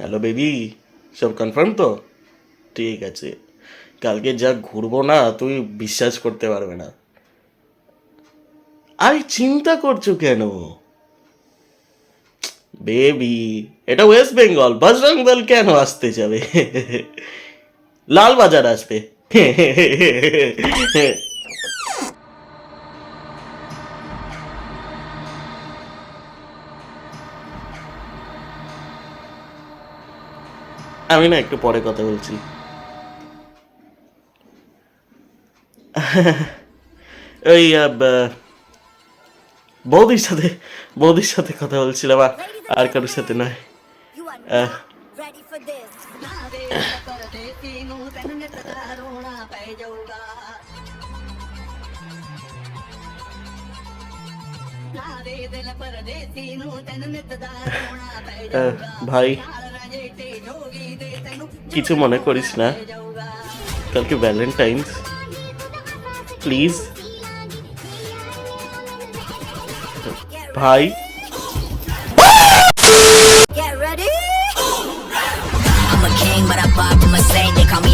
Hello baby, সব confirm তো? ঠিক আছে, কালকে যা ঘুরবো না তুই বিশ্বাস করতে পারবে না। আরে চিন্তা করছো কেন বেবি? এটা ওয়েস্ট বেঙ্গল, বজরং দল কেন আসতে যাবে? লাল বাজার আসবে। আমি না একটু পরে কথা বলছি। ওই বৌদির সাথে বৌদির সাথে কথা বলছিলাম, আর কারোর সাথে নয়। You are ah, not ready for this. ভাই, কিছু মনে করিস না, কালকে ভ্যালেন্টাইন্স, প্লিজ ভাই। Get ready. I'm a king, but I vibe from a saint. They call me